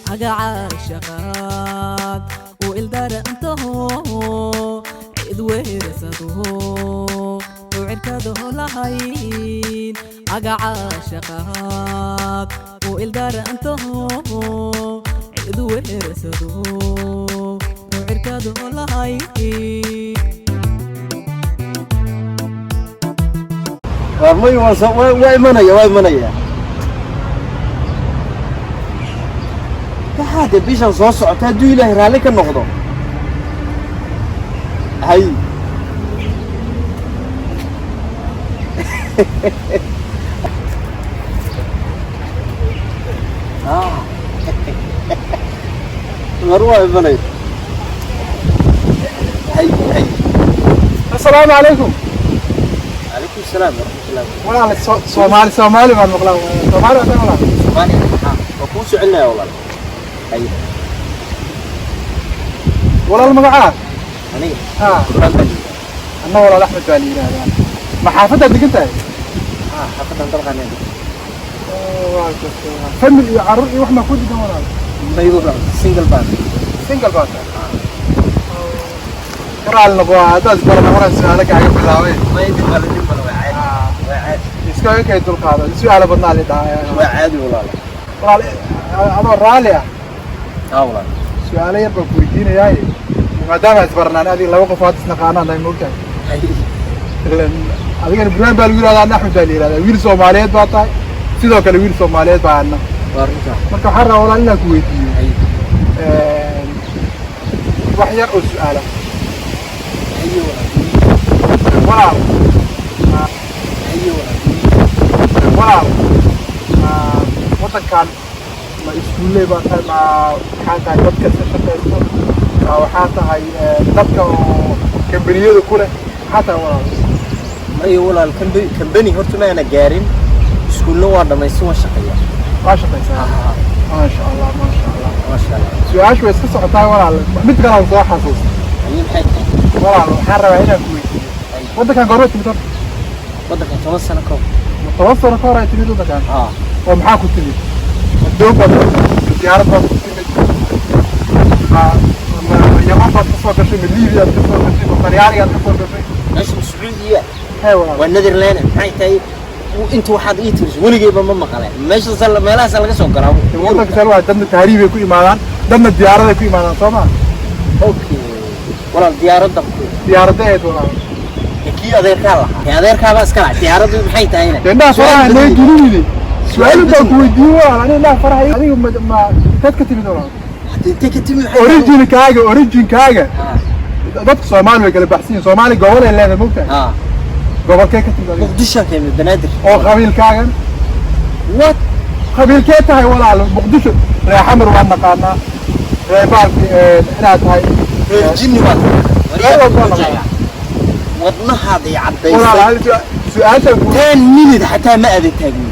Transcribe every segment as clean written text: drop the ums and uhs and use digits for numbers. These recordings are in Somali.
حاجة عاشقات وإلدار أنتهو عيد ورسده وعركده لهين حاجة عاشقات وإلدار أنتهو عيد ورسده وعركده لهين warmay waa imanaya hada bishan soo socota haduu ilaahay raali ka noqdo hay marwa imanay hay السلام عليكم. عليكم السلام ورحمة الله. والله Soomaali baan maqlaa. Soomaali baan maqlaa. Soomaali oo ku soconaya walaal. Hay. Walaal magaca? Aniga. Anna walaal Axmed baa yiraahdaa. Ma xaafadda degantahay? xaafadan dalqaneed. waa jirtaa. Family iyo carruur iyo wax ma ku degan walaal. Maydo single band. Single band. Karaal noqoa dad badan waran su'aalo kaaga bilaabay. Maydo wala nin bal waa caadi. iska kay dulqaado su'aalo badnaa la dhaaya. waa caadi walaal. adoo raali ah. walaal. su'aalo yar baan ku weydiinayaa. maadaama aad barnaan adiga laba qof aad isnaqaanaan ay moogtahay. adigana Ibrahim baa lagu yiraahdaa Axmed baa la yiraahdaa wiil Soomaaliyeed baa tahay sidoo kale wiil Soomaaliyeed baa ana warta marka waxaan rabaa walaal inaan ku weydiiyo wax yar oo su'aalo walaal walaal wadankan ma iskuulee baa tahay ma waxaa tahay dadka ka shaqeysto waxaa tahay dadka oo kambaniyada ku leh waxaa tahay walaal أي والله كمبني هرت ما أنا جارين سكولنا واحدة ما يسوى شقية ما شقية ما شاء الله ما شاء الله ما شاء الله سؤال شوي اسكت صعطاي ولا مثل أنا صراحة حاسس أي حاجة ولا حرة هنا كويس وده كان قررت متر وده كان توصل كم توصل كم رأيت ليه ده كان ومحاكو تلي الدوب الزيارة بس يوم بس تصور كشيء من ليبيا تصور كشيء من طريقة تصور كشيء إيش السعودية والنذرلاند هاي تاي وأنت واحد يترس وني جايب ماما قلنا ماشي صار ما لا صار لقى سكر والله كسر واحد دم التهريب يكون إيمان دم الديارة يكون إيمان طبعا أوكي والله الديارة دم ديارة ده والله كي أدير كلا يا أدير كلا بس كلا ديارة ده بحي تاينا لأنها فرح اللي يجروني سؤال ده كوي ديوا أنا لا فرح هذه ما تكتب دولار تكتب أوريجين كاجا ضبط Soomaali kale baxsiin Soomaali gobol ay leedahay moogtahay gobolkee ka timid Muqdisho keenay banaadir oo qabiilkaagan what qabiilkee tahay walaal Muqdisho reexamar waan naqaanaa reebaalki inaad tahay jinni waad wadnaha ay cadeysay walaal su'aasha 10 minute xataa ma aad taagin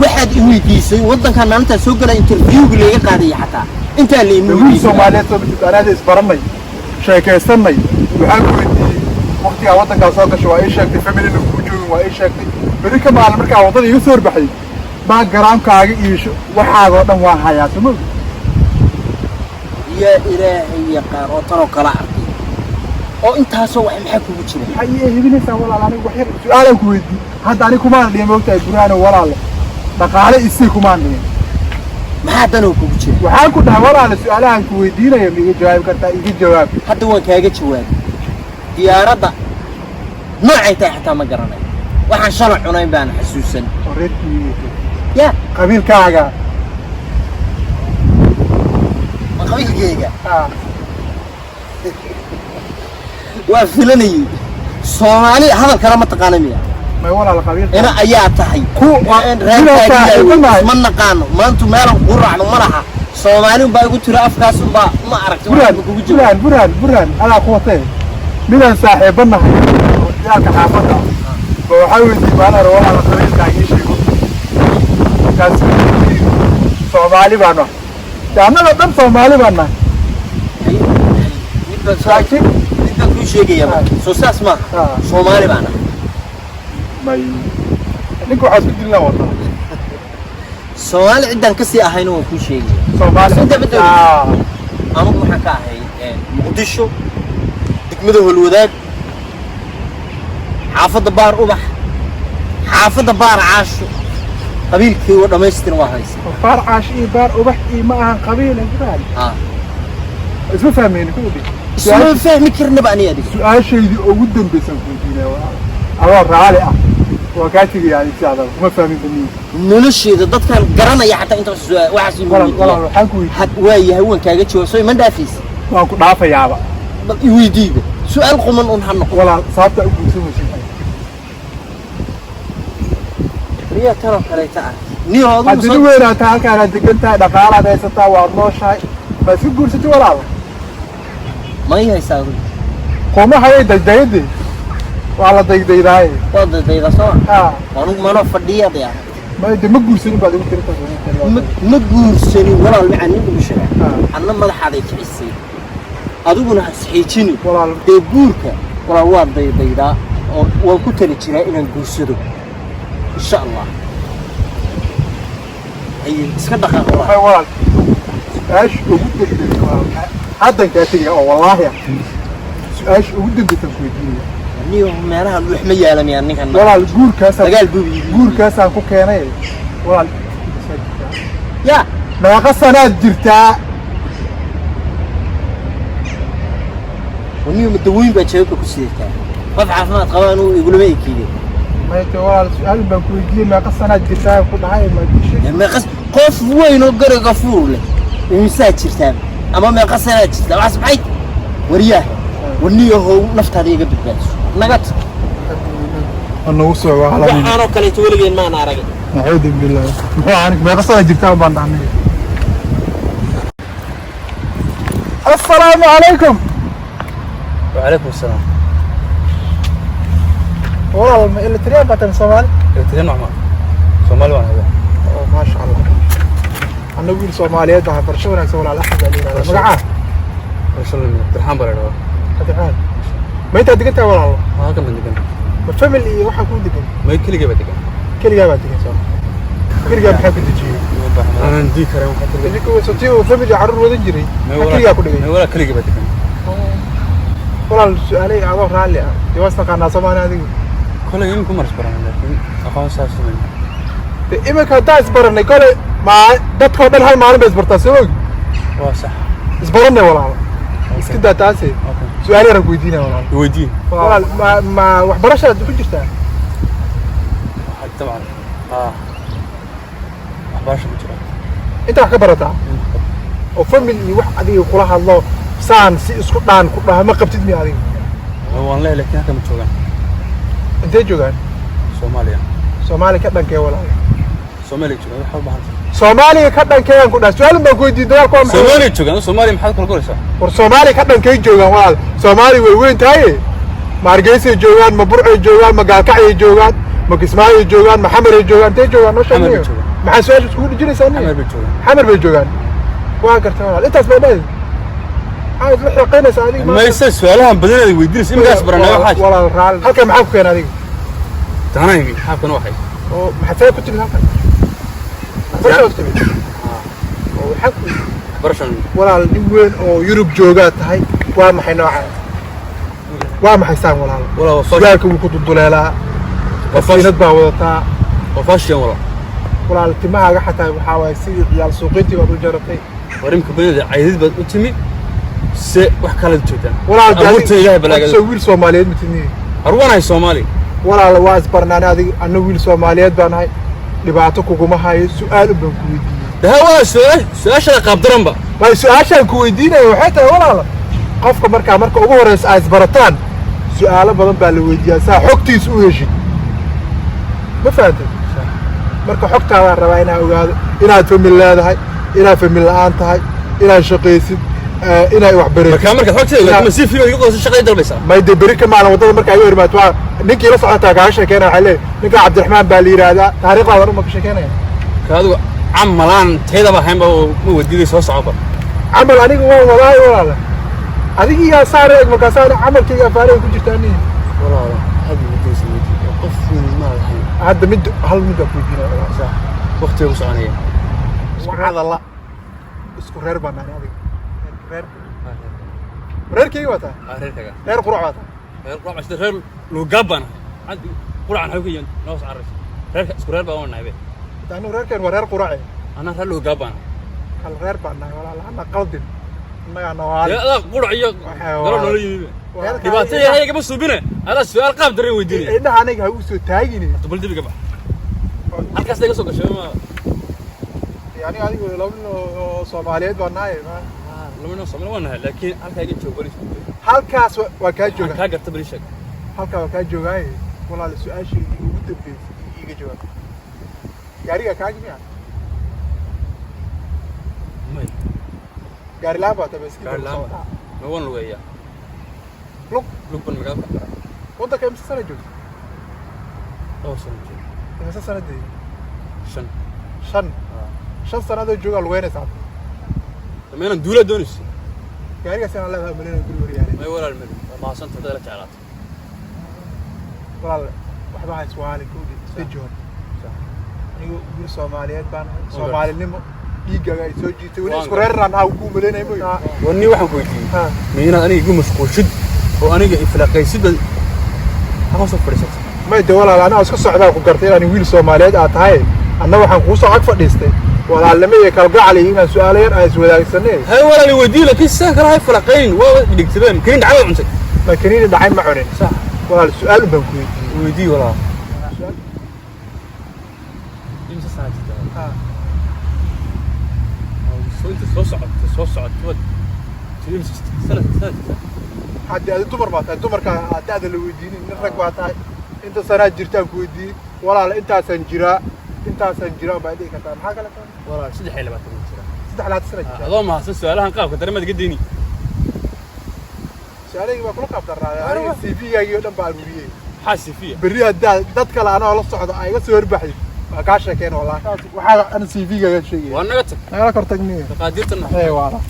waxaad i weydiisay wadankan maanta soo galay interview laga qaaday xataa inta la imid Soomaaliyeed soo bixinaad isbaranay sheekaysanay waxaan ku weydiiyay waqtiga wadanka soo gashay waa ay sheegtay family ku joogin waa ay sheegtay bari ka maal markaa wadada iga soo baxay ma garaamkaaga iyo waxaaga oo dhan waa hayaa soo ya ilaahay ya qaarootan oo kala arkay oo intaasoo wax maxaa kugu jira waxay hibinaysaa walaal aniga wax yar su'aalan ku weydiiyay hadda aniga kuma aan dhiyay moogtahay burhaan walaal dhaqaale isii kuma aan dhiyay maxaa danoo kugu jira waxaan ku dhahay walaal su'aalahan ku weydiinayo miga jawaab kartaa iga jawaab hadda waan kaaga jawaab diyaaradda noocay tahay xataa ma garanayo waxaan shalay cunayn baan xasuusan ya qabiilkaaga ma qabiilkayga waa filanayay Soomaali hadal kale ma taqaanay miya ما ولا القبيل أنا أياتها ما نقانو ما أنتم مالهم قرع ملها سومالي وبايقول ترى أفكار سبا ما عرفت بران على قوتين من صاحبنا ياك حافظها وحاول تبان روح على قبيل كاي شيء كاس سومالي بانا أنا لا دم سومالي بانا ساكن أنت كل شيء يا مان سوساس ما سومالي بانا ما نيكو حاسب دينا والله Soomaali ciidan ka sii ahayna waan ku sheegay Soomaali inta bedel anigu waxaan ka ahay Muqdisho degmada Holwadaag xaafadda Baar Ubax xaafadda Baar Caasho qabiilkii oo dhameystir waa haysa Baar Caasho iyo Baar Ubax iyo ma ahan qabiil Ibrahim isma fahmeen ku dhig isma fahmi karna baan iyadii su'aashaydii ugu dambaysan ku diinaa waa raali ah waa ka tagay yani sidaada ma fahmin bani nolosheeda dadkan garanaya xataa inta waxaas walaal waxaan ku waayahay waan kaaga jawaabsay ma dhaafis waan ku dhaafayaaba bal i weydiiba su'aal quman un hano walaal sababta ugu soo riya taro kaleeta ah niyo hadii weeraata halkaan degantaa dhaqaalaad haysataa waa nooshahay ma si guursatay walaal ma haysaa qooma hayay daydayde waa la daydayday waa daydayda soo anigu ma fadhiyada ma guursanin baad ugu tirtaa ma guursanin walaal macaan nin ugu sheegay anna madaxaaday kicisay adiguna ha saxiijini walaal ee guurka walaal waa daydayda oo waan ku tali jiraa inaan guursado insha Allah ay iska dhaqaaq walaal ايش وجود حدا كاتيجي والله ايش وجود التنفيذيه نيو مالها الوحمه يا لم يعني كان والله الجور كاسا دغال بوبي جور كاسا كو كيناي والله يا ما قصنات جرتا ونيو مدوين بجاوبك كسيتا قف عافماد قبانو يقولوا ما يكيدي ما انت والله سؤال بنكو يجي ما قصنات جرتا كل هاي ما تشي ما قص قف وين وقري غفور له ومساج جرتان اما ما قصنات جرتا واسب حيت ورياه ونيو هو نفط هذه قبل نقط انا وسو على انا كليت ولغين ما انا ارغي اعوذ بالله ما عنك ما قصنات جرتا بان دعني السلام عليكم وعليكم السلام والله اللي تريا باتن صومال تريا نعم صومال وانا هذا ما شاء الله انا اقول صوماليات waxaa barasho wanaagsan walaal axad ali magaca رسول الله درحان بلاد درحان ما انت دقنت walaal ما كان دقن ما family waxa ku degan ما kaliya ba degan kaliya ba degan soo kaliya maxaa ku dejiyo انا ندي كره waxa kaliya ku sotiyo family carruur wada jiray kaliya ku dhigay wala kaliya ba degan walaal su'aalay aad raali ah jawaabta qana Soomaali adigu kale in ku maras baran laakiin aqoon saasay imika taas baranay kale ma dadka dhan hal maalin bas bartaa soo waa sax isbaranay walaal iska daataasi su'aal yar ku weydiinaa walaal weydiin walaal ma wax barashada ku jirtaa طبعا wax barasho ku jira inta wax ka barataa oo family wax adiga kula hadlo saan si isku dhaan ku dhahma qabtid mi adiga waan leeyahay laakiin halka ma joogaan intee joogaan Soomaaliya ka dhankee walaal Soomaaliya joogaan waxa u baahan Soomaaliya ka dhankee ku dhaas su'aal baan ku weydiin dagaal ku Soomaaliya joogaan Soomaaliya maxaad kula qoraysaa war Soomaaliya ka dhankee joogaan walaal Soomaaliya way weyn tahay ma Hargeysa joogaan ma Burco joogaan ma Gaalkacyo joogaan ma Kismaayo joogaan ma Xamar joogaan intee joogaan noo sheegay maxaa su'aal isku dhijinaysaa Xamar bay joogaan waa gartaa walaal intaas bay dhahay عايز وحي قينس عليك ما يسال سؤالها بدنا ويدرس إمكاس برنا واحد ولا الرال هل كان معك كان عليك تمام حاكم واحد وحتى كنت من هكذا برشا كنت وحكوا برشا ولا الوين أو يوروب جوجات هاي وما حينوعها وما حيسان ولا وفاش كنت الضلالة وفاش بعوضتها وفاش ولا الاجتماع حتى وحاول يصير يا سوقتي وابو جربتي وريمك بين عايز بتمي سي wax kala jeedaan walaal abuurta ilaahay balaaga soo wiil Soomaaliyeed mitini arwanay Soomaali walaal waas barnaana adiga anna wiil Soomaaliyeed baan hay dhibaato kuguma hayo su'aal baan ku weydiiyay dahawa su'aasha qaab daranba way su'aashan ku weydiinay waxay tahay walaal qofka marka ugu horeysa ay barataan su'aalo badan baa la weydiiyaa saa xogtiis u heshid ma fahanteen marka xogtaada rabaa inaa ogaado inaad family leedahay inaad family la'aan tahay inaad shaqaysid inay wax bareen marka xogteeda ma si fiican ugu qoyso shaqada dalbaysa ma ide bari ka maalin wadada marka ay hormaad waa ninkii la socota ka sheekeena waxa leeyahay ninka Cabdiraxmaan baa la yiraahdaa taariikhda ma ka sheekeynaya kaadu amalan teeda ba haynba ma wadiday soo socdo amal aniga waa walaay walaal adiga yaa saaray marka saaray amalkayga faaray ku jirtaan walaal hadi wadaysan qof ma lahayn hadda mid hal mid ku jira waqtiga u soconaya وعاد الله اسكو رير بنا هذه رير كي وتا رير قرع وتا رير قرع بس رير لو جابنا عاد قرع عن حوكي نوص عرس رير اسكو رير بقى نعبه تانو رير كان ورير قرع انا رير لو جابنا هل رير بنا ولا انا قلد ما انا وعاد يا قرع يا قالوا له يمي دباتي هي قبل سوبنا هذا السؤال قاب دري ويديني إنها عنك هو سو تاجيني تقول دبي قبل halkaas laga soo gashay ma يعني adigu labno Soomaaliyeed baa naay labno Soomaaliyeed waa nahay laakiin halka iga joog bari halkaas waa ka jooga ka garta bari sheeg halka waa ka joogay walaal su'aashii ugu dambeysay iga jawaab gaariga ka gimiya may gaari laaba tabeski gaari laaba ma wan lugeeya lug ban magaalada ka qara wada ka imsa sana joogto oo sano imsa sana dii shan sanado jooga lugeynaysa meena duula doonaysa gaariga sana la malina guri wariyay may walaal mid ma santa dad la jeclaat walaal waxba hay su'aal ku dijoon anigu guri Soomaaliyeed baan Soomaalinimo dhiigaga ay soo jiitay wali isku reerran ah ku malinay mooy wani waxaan ku weydiiyay meena aniga igu mashquulshid oo aniga iflaqaysid ha soo fadhiisatay ما يدور على أنا أسكت صعدا كقرتين أنا ويل سوماليات أتاي أنا وحن خوص عقف فديستي ولا علمي كالقى عليه من سؤالين أي سؤال السنة هاي ولا اللي ودي لك السكر هاي فلقين وبيكتبين كرين دعوة عنك ما كرين دعين معونين صح ولا السؤال بنكوي ودي ولا سؤال إيش الساعة أنت صوصعت تود تلمس سنة حد الدمر ما الدمر كان هذا اللي وديني نرجع بعد أنت سنة جرتان كودي ولا أنت سنجرا بعدين كتاب حاجة لك ولا سيد حيل بعد سيد حالات سنة هذا ما حسن سؤالها نقاف كتر ما تقديني سؤالي ما كل قاف ترى أنا سي في جاي يوم بعروريه حاسي فيه بريها ده كلا أنا ولا صعد أي بس يربحي ما كاش كين والله وحاجة أنا سي في جاي شيء وأنا قلت أنا كرتني تقاديرتنا إيه والله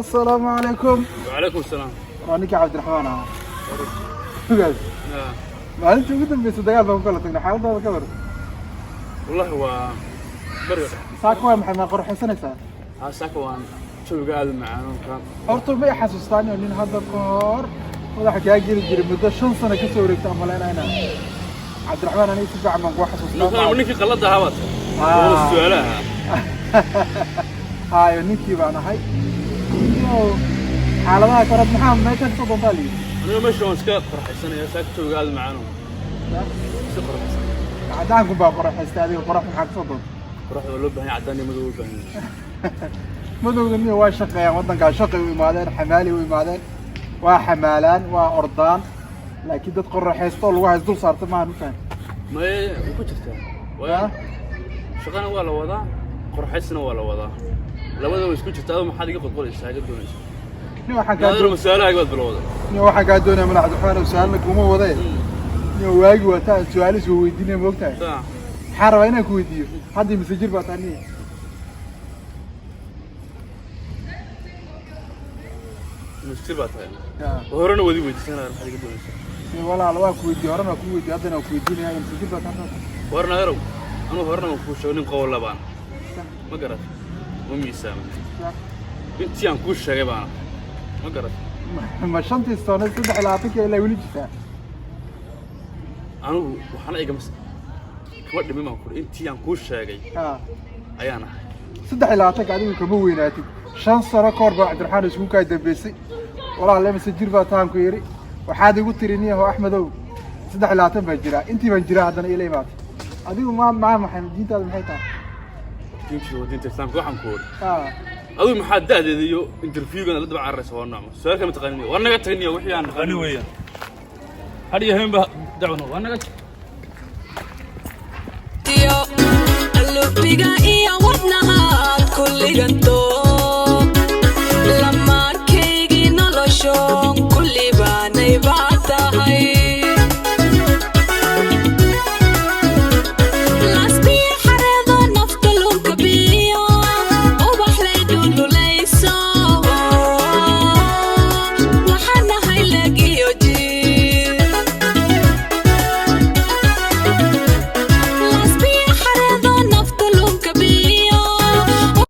السلام عليكم. وعليكم السلام. وأنا عبد الرحمن. قال. ما أنت قدام بس دجال بقول لك حاول هذا كبر. والله هو برد. ساكوا محمد قرح حسن سان. ساكوا شو قاعد معنا كان. أرتو ما يحسس ثاني إن هذا كار ولا حكي جري مدة شن سنة كسر يكتمل أنا. عبد الرحمن أنا يتبع من قوة حسس ثاني. أنا منك خلطها هوت. السؤالها. هاي نيكي بأنا هاي. حالها كانت محمد ما كانت تضم بالي. أنا مش هون سكت قرح السنة يا ساكت شو قاعد معنا. سكر السنة. عدانكم بقى قرح استاذي وقرح محمد تضم. قرح ولبه هي عداني مذوب هني. مذوب هني واشقة يا وطن قال شقي ومادين حمالي ومادين وحمالان وأردان لكن تقرح يستول واحد دول صارت ما نفهم. ما وكترتها. ويا. شغلنا ولا وضع قرح السنة ولا وضع. لو هذا مش كنت تتعلم ما حد يقبل قول إيش هاجد دونيش. نيو حاجة. هذا المسألة يقبل بالوضع. نيو حاجة دوني من عبد الرحمن وسألناك ومو وضعي. نيو واجي وتا سؤالي سو يديني وقتها. صح. حارة وينك وديو حد مسجل بطانية. مسجل بطانية. وهرنا ودي سنة حد يقبل دونيش. والله على واقع ودي هرنا كودي هذا أنا كوديني هاي مسجل بطانية. وهرنا هرو. أنا وهرنا مفروش ونين قول لبان. ما قرأت. أمي سامي. أنت يا كوش شغبان. ما قرأت. ما شنت استانس تدع العاطفة إلا ولي جفا. أنا وحنا إيجا مس. كبرت بما أقول أنت يا كوش شغي. أيانا. تدع العاطفة عليه كمويناتي. شانس ركور عبد الرحمن اسمه كايد بيسي. والله لما سجل باتام كيري. وحاد يقول ترينيه هو أحمد أو. تدع العاطفة بجرا. أنت بجرا هذا إلي مات. أديو ما محمد دين هذا محيطه. يمشي ودين تسلم كوحن كور. أدو محدد هذا انترفيو كنا لدبع عرس هو النعمة. سؤال كم تغني وأنا قلت تغني وحي أنا غني ويا. هذه يهم به دعونا وأنا قلت. تيو اللي بيجا إياه ودنا كل جنتو.